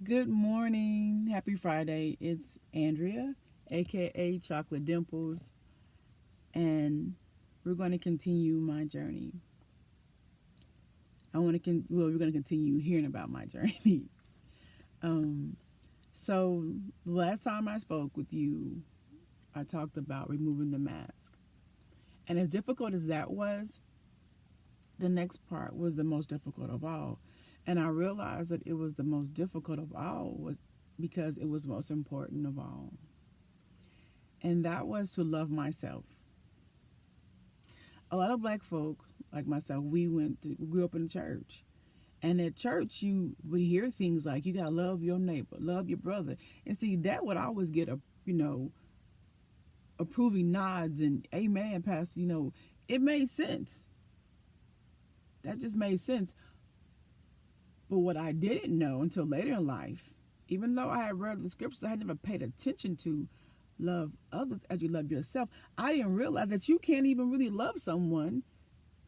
Good morning. Happy Friday. It's Andrea, aka Chocolate Dimples, and we're going to continue my journey. We're going to continue hearing about my journey. um, so the last time I spoke with you, I talked about removing the mask, and as difficult as that was, the next part was the most difficult of all, and I realized that it was the most difficult of all was because it was most important of all. And that was to love myself. A lot of black folk, like myself, we grew up in the church. And at church, you would hear things like, you got to love your neighbor, love your brother. And see, that would always get, approving nods and amen, Pastor. It made sense. That just made sense. But what I didn't know until later in life, even though I had read the scriptures, I had never paid attention to love others as you love yourself. I didn't realize that you can't even really love someone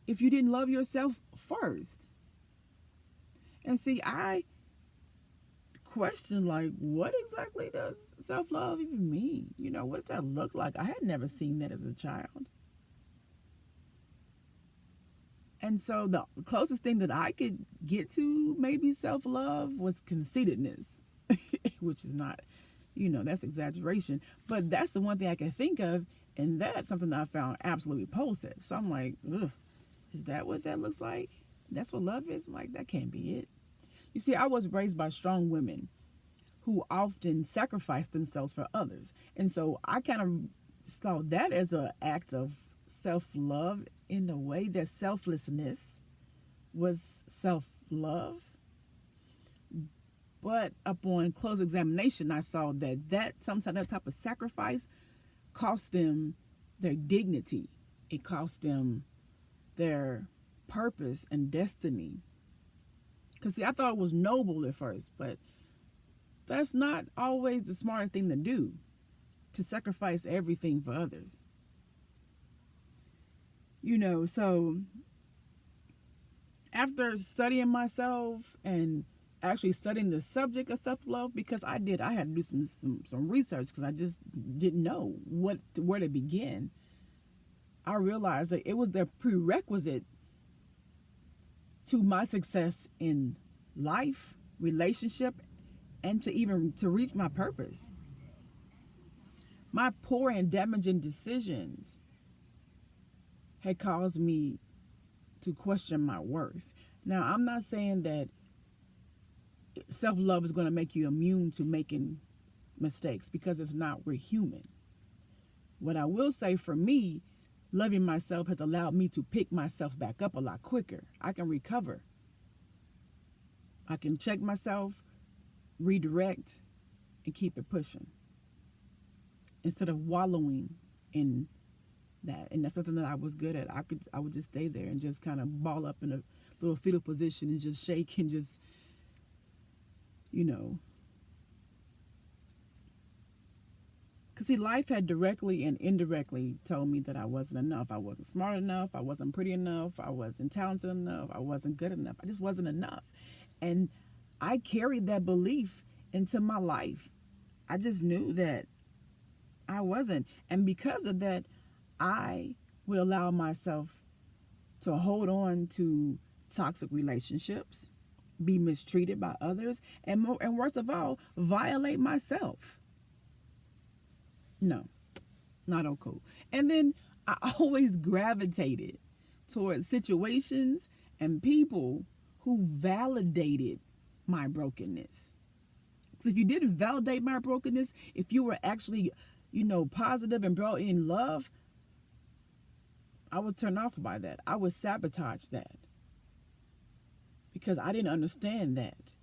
if you didn't love yourself first. And see, I questioned, like, what exactly does self-love even mean? What does that look like? I had never seen that as a child. And so the closest thing that I could get to maybe self-love was conceitedness, which is not, that's exaggeration. But that's the one thing I can think of, and that's something that I found absolutely repulsive. So I'm like, ugh, is that what that looks like? That's what love is? I'm like, that can't be it. You see, I was raised by strong women who often sacrificed themselves for others. And so I kind of saw that as an act of self-love in the way that selflessness was self-love. But upon close examination, I saw that sometimes that type of sacrifice cost them their dignity. It cost them their purpose and destiny. Because, see, I thought it was noble at first, but that's not always the smartest thing to do, to sacrifice everything for others. So after studying myself and actually studying the subject of self-love, because I had to do some research because I just didn't know where to begin. I realized that it was the prerequisite to my success in life, relationship, and to reach my purpose. My poor and damaging decisions had caused me to question my worth. Now, I'm not saying that self-love is going to make you immune to making mistakes, because it's not. We're human. What I will say, for me, loving myself has allowed me to pick myself back up a lot quicker. I can recover. I can check myself, redirect, and keep it pushing instead of wallowing in that. And that's something that I was good at. I would just stay there and just kind of ball up in a little fetal position and just shake and just, because see, life had directly and indirectly told me that I wasn't enough. I wasn't smart enough. I wasn't pretty enough. I wasn't talented enough. I wasn't good enough. I just wasn't enough. And I carried that belief into my life. I just knew that I wasn't. And because of that, I would allow myself to hold on to toxic relationships, be mistreated by others, and worst of all, violate myself. No, not okay. And then I always gravitated towards situations and people who validated my brokenness. So if you didn't validate my brokenness, if you were actually, positive and brought in love, I was turned off by that. I would sabotage that because I didn't understand that.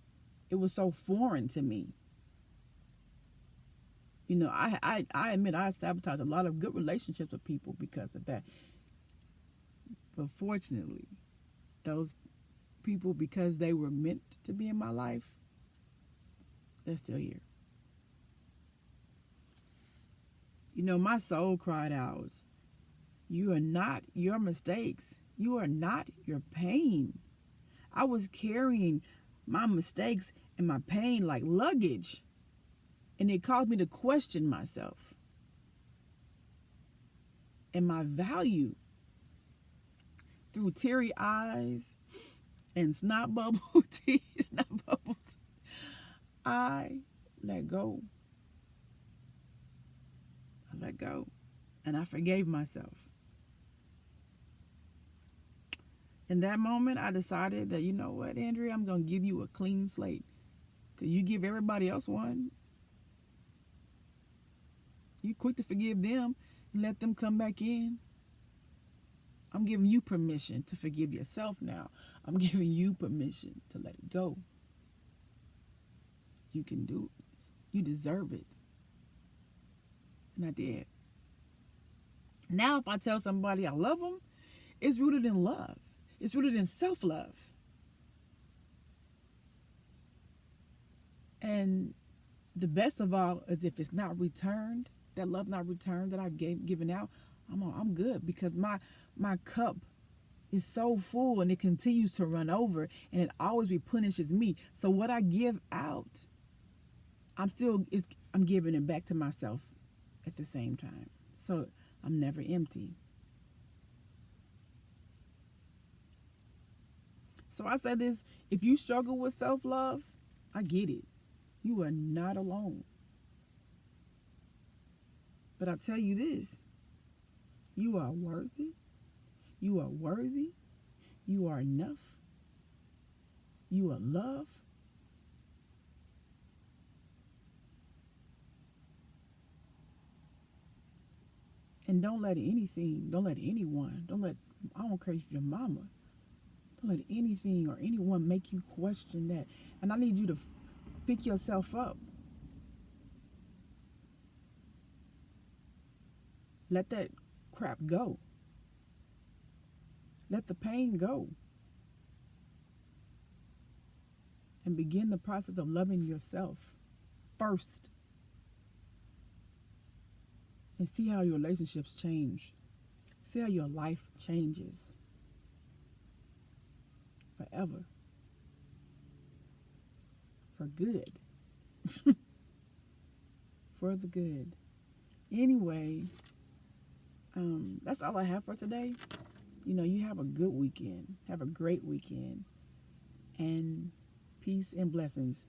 It was so foreign to me. I admit I sabotaged a lot of good relationships with people because of that. But fortunately, those people, because they were meant to be in my life, they're still here. My soul cried out, "You are not your mistakes. You are not your pain." I was carrying my mistakes and my pain like luggage. And it caused me to question myself and my value through teary eyes and snot bubble tears, snot bubbles. I let go. I let go. And I forgave myself. In that moment, I decided that, you know what, Andrea, I'm going to give you a clean slate. Because you give everybody else one. You quick to forgive them and let them come back in. I'm giving you permission to forgive yourself now. I'm giving you permission to let it go. You can do it. You deserve it. And I did. Now, if I tell somebody I love them, it's rooted in love. It's rooted in self-love. And the best of all is if it's not returned, that love not returned that I've given out, I'm good, because my cup is so full and it continues to run over and it always replenishes me. So what I give out, I'm giving it back to myself at the same time. So I'm never empty. So I say this, if you struggle with self-love, I get it. You are not alone. But I tell you this, you are worthy. You are worthy. You are enough. You are loved. And don't let anything, don't let anyone, I don't care if your mama, don't let anything or anyone make you question that. And I need you to pick yourself up. Let that crap go. Let the pain go. And begin the process of loving yourself first. And see how your relationships change. See how your life changes. Forever. For good. For the good. Anyway, that's all I have for today. You have a good weekend. Have a great weekend. And peace and blessings.